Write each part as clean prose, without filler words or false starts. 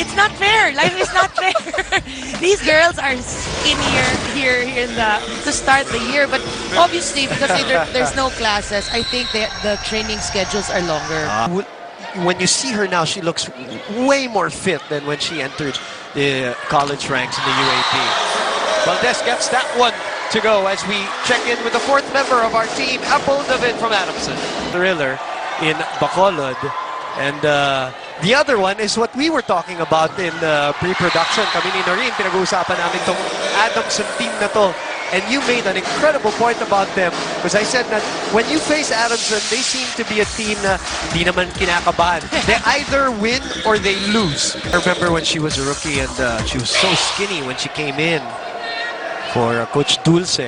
it's not fair. Life is not fair. These girls are skinnier here in to start the year, but obviously because there's no classes, I think the training schedules are longer. When you see her now, she looks way more fit than when she entered the college ranks in the UAAP. Valdez gets that one to go as we check in with the fourth member of our team, Apple David from Adamson. Thriller in Bacolod. And the other one is what we were talking about in pre-production. Kami ni Noreen, pinag-uusapan namin tong Adamson team na to. And you made an incredible point about them because I said that when you face Adamson, they seem to be a team na di naman kinakabahan. They either win or they lose. I remember when she was a rookie and she was so skinny when she came in for Coach Dulce.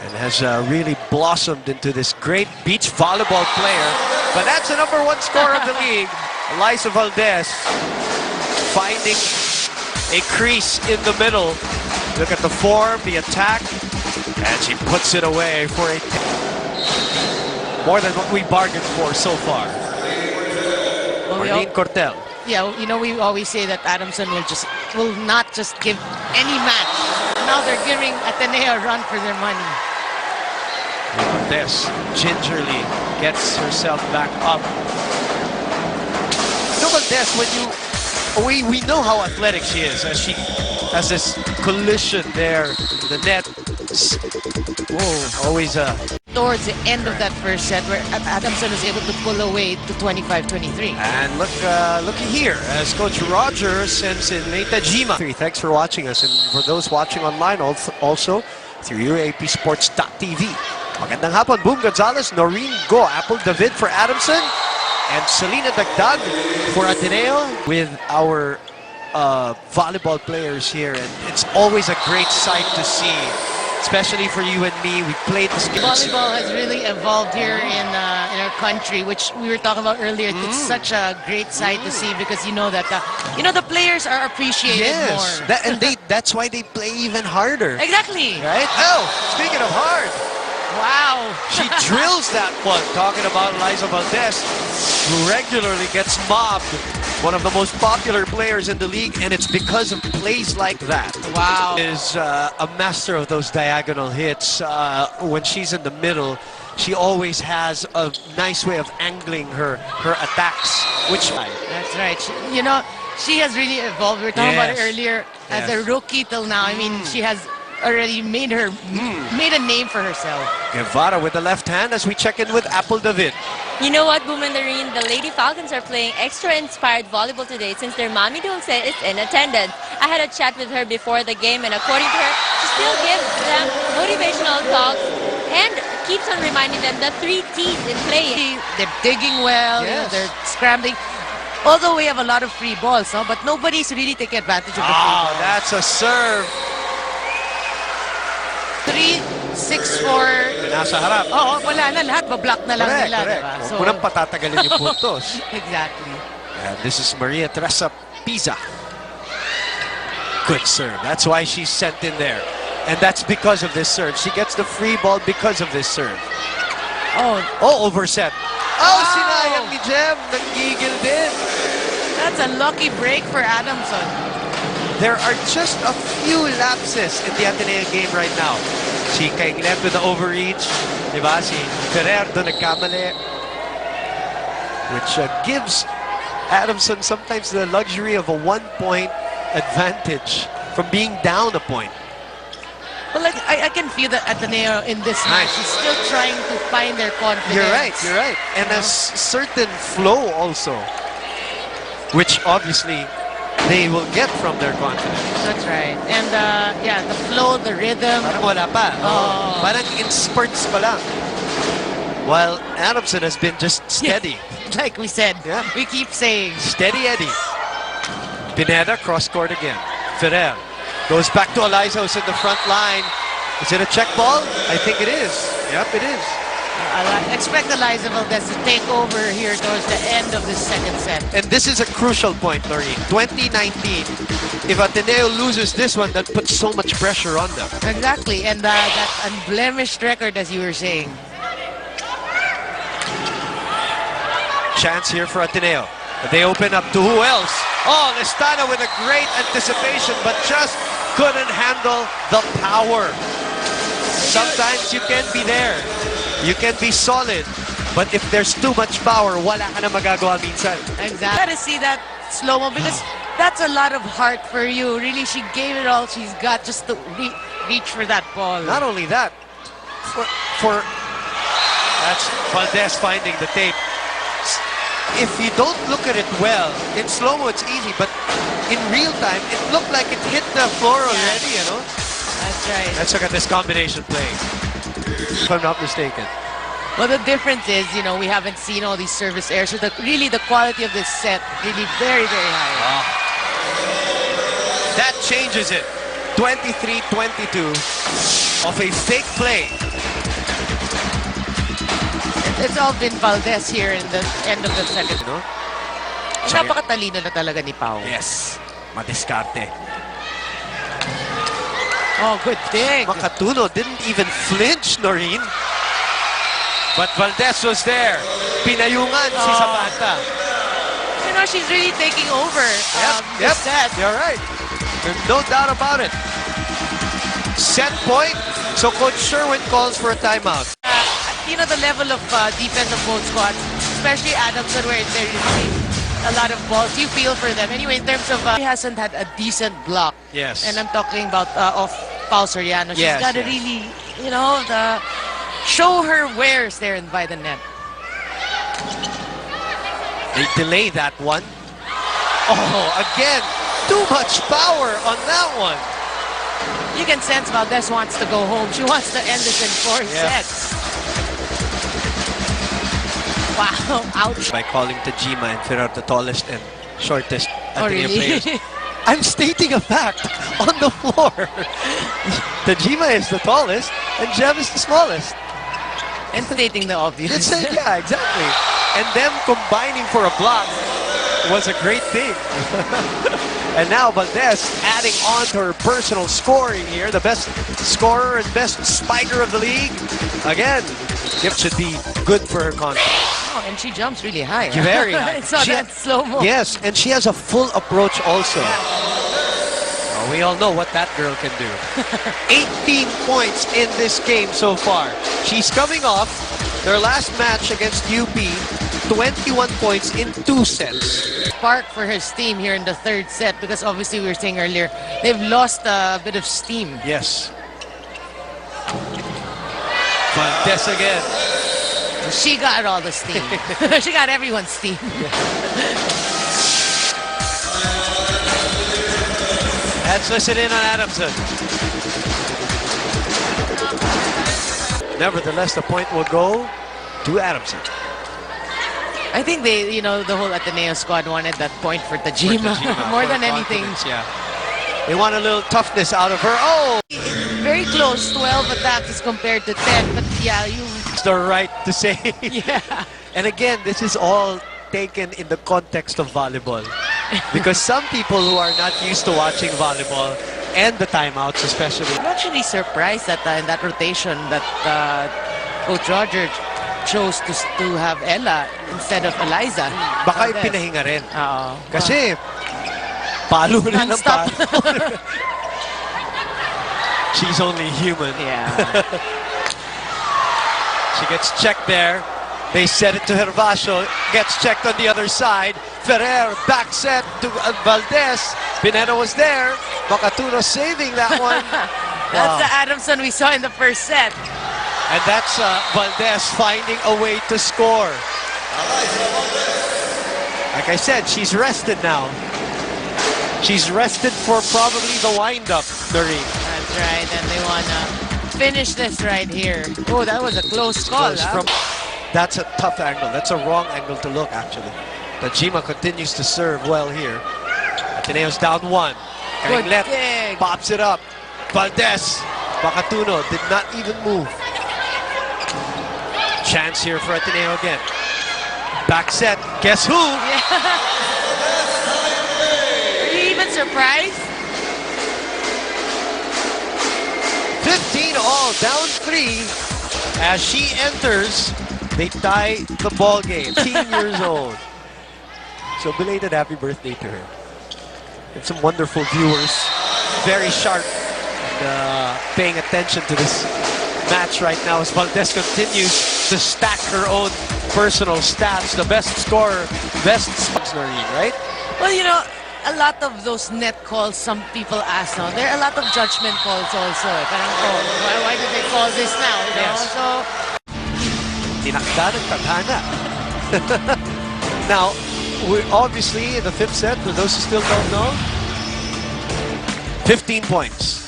And has really blossomed into this great beach volleyball player. But that's the #1 scorer of the league, Alyssa Valdez, finding a crease in the middle. Look at the form, the attack, and she puts it away for a more than what we bargained for so far. Marlene Cortel. Yeah, you know, we always say that Adamson will not just give any match. Now they're giving Ateneo a run for their money. Valdez gingerly gets herself back up. So Valdez, when we know how athletic she is as she has this collision there, the net. Always towards the end of that first set where Adamson was able to pull away to 25-23. And looky here as Coach Roger sends in Jima. Thanks for watching us, and for those watching online also through UAAPsports.tv. Magandang hapon, Boom Gonzalez, Noreen Go, Apple David for Adamson, and Selena Dagdag for Ateneo with our volleyball players here, and it's always a great sight to see, especially for you and me. We played this game. Volleyball has really evolved here in our country, which we were talking about earlier. It's such a great sight to see because you know that the players are appreciated more. That's why they play even harder. Exactly. Right? Oh, speaking of hard. Wow. She drills that one. Talking about Alyssa Valdez, who regularly gets mobbed. One of the most popular players in the league, and it's because of plays like that. Wow. Is a master of those diagonal hits. When she's in the middle, she always has a nice way of angling her attacks. That's right. She has really evolved. We were talking about it earlier. As a rookie till now, I mean, she has already made a name for herself. Guevara with the left hand as we check in with Apple David. You know what, Boom and Doreen, the Lady Falcons are playing extra-inspired volleyball today since their Mommy Dulce is in attendance. I had a chat with her before the game, and according to her, she still gives them motivational talks and keeps on reminding them the 3 T's in play. They're digging well, they're scrambling. Although we have a lot of free balls, but nobody's really taking advantage of the free balls. That's a serve. 3-6-4. Nasa harap. Oo, wala na lahat. Bablock na lang nila. Correct. Diba? So, Unang patatagalin yung puntos. Exactly. And this is Maria Teresa Pisa. Good serve. That's why she's sent in there. And that's because of this serve. She gets the free ball because of this serve. Oh, overset. Oh, sinayang ni Jem. Nagigil din. That's a lucky break for Adamson. There are just a few lapses in the Ateneo game right now. Si Kainglet with the overreach. Diba? Si Ferrer doon nagkamali. Which gives Adamson sometimes the luxury of a 1-point advantage from being down a point. Well, I can feel that Ateneo in this match is still trying to find their confidence. You're right. And a certain flow also, which obviously they will get from their confidence. That's right. And the flow, the rhythm. Parang wala pa. Parang in spurts pa lang. While Adamson has been just steady. Like we said, we keep saying. Steady Eddie. Pineda cross-court again. Ferrer goes back to Alyssa, who's in the front line. Is it a check ball? I think it is. Yep, it is. Expect Alyssa Valdez to take over here towards the end of the second set. And this is a crucial point, Noreen. 2019, if Ateneo loses this one, that puts so much pressure on them. Exactly, and that unblemished record, as you were saying. Chance here for Ateneo. They open up to who else? Oh, Lestana with a great anticipation, but just couldn't handle the power. Sometimes you can be there. You can be solid. But if there's too much power, wala ka na magagawa minsan. Exactly. Gotta see that slow-mo because that's a lot of heart for you. Really, she gave it all she's got just to reach for that ball. Not only that, that's Valdez finding the tape. If you don't look at it well, in slow-mo it's easy, but in real time, it looked like it hit the floor already, you know? That's right. Let's look at this combination play, if I'm not mistaken. Well, the difference is, you know, we haven't seen all these service errors. So really, the quality of this set really very, very high. That changes it. 23-22 of a fake play. It's all been Valdez here in the end of the second. You know? Napakatalino na talaga ni Pao. Yes, madiskarte. Oh, good thing. Makatuno didn't even flinch, Noreen. But Valdez was there. Pinayungan si Zapata. You know, she's really taking over the set. You're right. There's no doubt about it. Set point. So Coach Sherwin calls for a timeout. You know, the level of defense of both squads, especially Adamson, where they're using a lot of balls, you feel for them. Anyway, in terms of, he hasn't had a decent block. Yes. And I'm talking about of Pao Soriano. She's Yes, got to yes. really, you know, show her wares there by the net. They delay that one. Oh, again, too much power on that one. You can sense Valdez wants to go home. She wants to end this in 4 sets. Wow, ouch. By calling Tajima and Ferrer the tallest and shortest Oh, Ateneo really? players. I'm stating a fact on the floor. Tajima is the tallest and Jev is the smallest. And stating the obvious. Yeah, exactly. And them combining for a block was a great thing. And now Valdez adding on to her personal scoring here. The best scorer and best spiker of the league. Again, it should be good for her confidence. Oh, and she jumps really high. Very high. I saw that slow-mo. Yes, and she has a full approach also. Oh, we all know what that girl can do. 18 points in this game so far. She's coming off their last match against UP. 21 points in 2 sets. Spark for his team here in the third set because obviously we were saying earlier, they've lost a bit of steam. Yes. Valdez again. She got all the steam. She got everyone's steam. Let's listen in on Adamson. Nevertheless, the point will go to Adamson. I think they, you know, the whole Ateneo squad wanted that point for Tajima, more for than anything. confidence, yeah. They want a little toughness out of her. Oh! Very close, 12 attacks as compared to 10. But yeah, It's the right to say. yeah. And again, this is all taken in the context of volleyball. Because some people who are not used to watching volleyball and the timeouts especially. I'm actually surprised that in that rotation that Coach Roger chose to have Ella instead of Eliza. Baka Valdez. ipinahinga rin. Oo. Kasi palo rin ng Non-stop. palo. She's only human. Yeah. She gets checked there. They set it to Hervasio. Gets checked on the other side. Ferrer back set to Valdez. Pineda was there. Makatuno saving that one. That's the Adamson we saw in the first set. And that's Valdez finding a way to score. Like I said, she's rested now. She's rested for probably the wind-up, Doreen. That's right, and they want to finish this right here. Oh, that was a close call. Huh? That's a tough angle. That's a wrong angle to look, actually. Tajima continues to serve well here. Ateneo's down 1. Good Left, dig. pops it up. Valdez, Makatuno did not even move. Chance here for Ateneo again. Back set. Guess who? Yeah. Are you even surprised? 15 all, down 3. As she enters, they tie the ball game. 18 years old. So belated happy birthday to her. And some wonderful viewers, very sharp, and paying attention to this match right now as Valdez continues to stack her own personal stats. The best scorer, best spots, right? Well, you know, a lot of those net calls, some people ask now, there are a lot of judgment calls also. Parang, oh, why did they call this now? You know? Yes. So, Tinakda ng tadhana. Now, obviously, the fifth set, for those who still don't know, 15 points.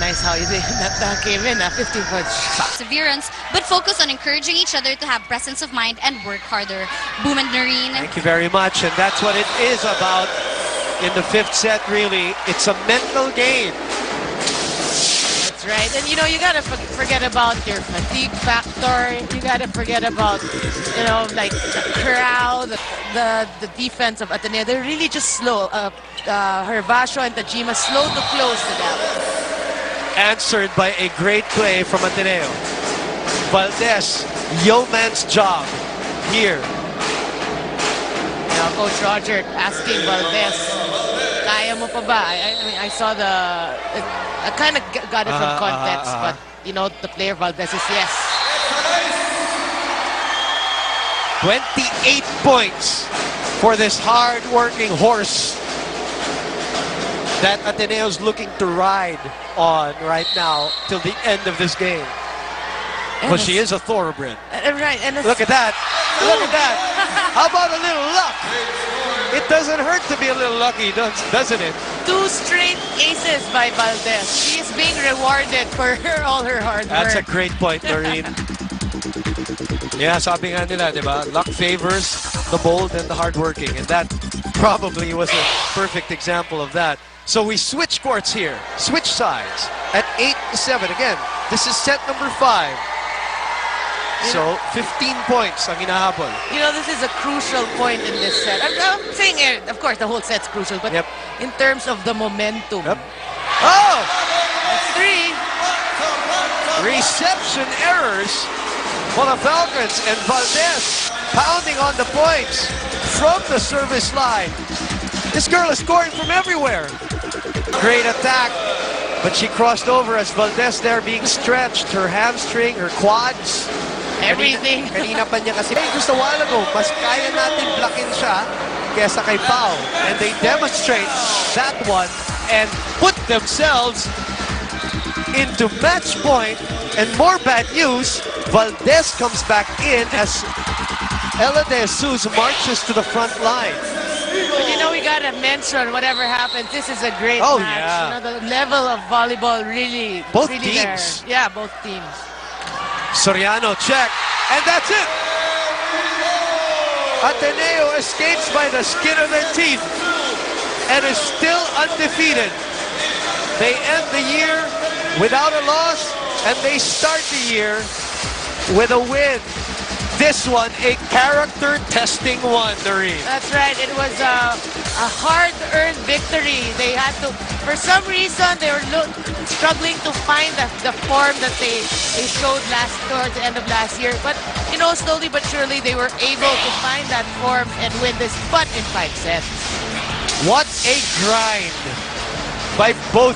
nice how you did that came in, 15 points. Perseverance, but focus on encouraging each other to have presence of mind and work harder. Boom and Noreen. Thank you very much, and that's what it is about in the fifth set, really. It's a mental game. That's right. And you know, you gotta forget about your fatigue factor. You gotta forget about, you know, like the crowd, the defense of Ateneo. They're really just slow. Hervasio and Tajima slow to close the gap. Answered by a great play from Ateneo. Valdez, yeoman's job here. Now, Coach Roger asking Valdez, kaya mo pa ba? I mean, I saw I kind of got it from context, but, you know, the player Valdez is yes. 28 points for this hard-working horse that Ateneo's looking to ride on right now till the end of this game. But she is a thoroughbred. Right, and Look at that. Look at that. How about a little luck? It doesn't hurt to be a little lucky, doesn't it? 2 straight aces by Valdez. She is being rewarded for all her hard work. That's a great point, Noreen. Yeah, sabi nga nila, diba? Luck favors the bold and the hardworking. And that probably was a perfect example of that. So we switch courts here, switch sides at 8-7. Again, this is set number 5. So 15 points ang hinahabol. You know, this is a crucial point in this set. I'm saying, of course, the whole set's crucial, but in terms of the momentum. Oh! That's 3. Reception errors for the Falcons, and Valdez pounding on the points from the service line. This girl is scoring from everywhere. Great attack, but she crossed over as Valdez there being stretched. Her hamstring, her quads. Everything. Kanina pa niya kasi, just a while ago, mas kaya natin blockin siya kesa kay Pao. And they demonstrate that one and put themselves into match point. And more bad news, Valdez comes back in as Ella De Jesus marches to the front line. But you know, we gotta mention whatever happens. This is a great Oh, match. yeah. You know, the level of volleyball really, Both really teams. there. Yeah, both teams. Soriano check, and that's it. Ateneo escapes by the skin of their teeth and is still undefeated. They end the year without a loss, and they start the year with a win. This one, a character-testing one, Noreen. That's right. It was a hard-earned victory. They had to, for some reason, they were struggling to find the form that they showed towards the end of last year. But, you know, slowly but surely, they were able to find that form and win this, but in 5 sets. What a grind by both